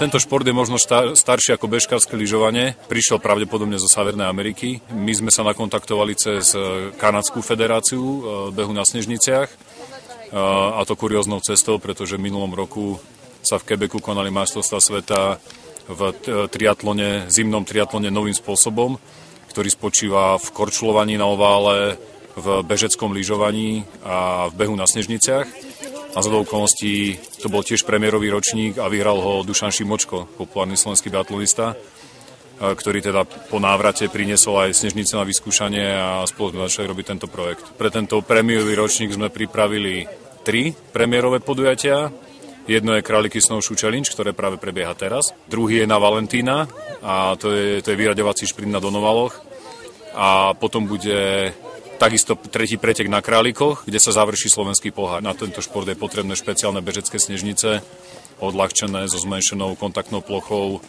Tento šport je možno starší ako bežkárske lyžovanie. Prišiel pravdepodobne zo Severnej Ameriky. My sme sa nakontaktovali cez Kanadskú federáciu behu na snežniciach. A to kurióznou cestou, pretože v minulom roku sa v Quebecu konali majstrovstvá sveta v triatlone, zimnom triatlone novým spôsobom, ktorý spočíva v korčľovaní na ovále, v bežeckom lyžovaní a v behu na snežniciach. A zhodou okolností to bol tiež premiérový ročník a vyhral ho Dušan Šimočko, populárny slovenský biatlonista, ktorý teda po návrate priniesol aj snežnice na vyskúšanie a spolu sme začali robiť tento projekt. Pre tento premiérový ročník sme pripravili 3 premiérové podujatia. Jedno je Králiky Snowshoe Challenge, ktoré práve prebieha teraz. Druhý je na Valentína a to je vyraďovací šprint na Donovaloch. A potom bude takisto tretí pretek na Králikoch, kde sa završí slovenský pohár. Na tento šport je potrebné špeciálne bežecké snežnice, odľahčené so zmenšenou kontaktnou plochou,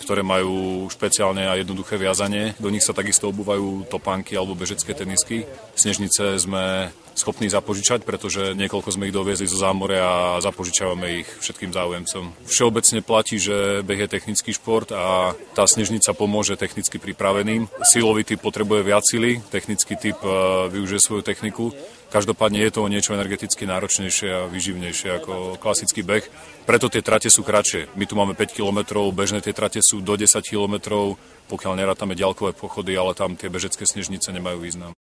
ktoré majú špeciálne a jednoduché viazanie. Do nich sa takisto obúvajú topánky alebo bežecké tenisky. Snežnice sme schopní zapožičať, pretože niekoľko sme ich doviezli zo zámoria a zapožičávame ich všetkým záujemcom. Všeobecne platí, že beh je technický šport a tá snežnica pomôže technicky pripraveným. Silový typ potrebuje viac sily, technický typ využije svoju techniku. Každopádne je to niečo energeticky náročnejšie a vyživnejšie ako klasický beh. Preto tie trate sú kratšie. My tu máme 5 km, bežné tie trate sú do 10 km, pokiaľ nerátame ďalkové pochody, ale tam tie bežecké snežnice nemajú význam.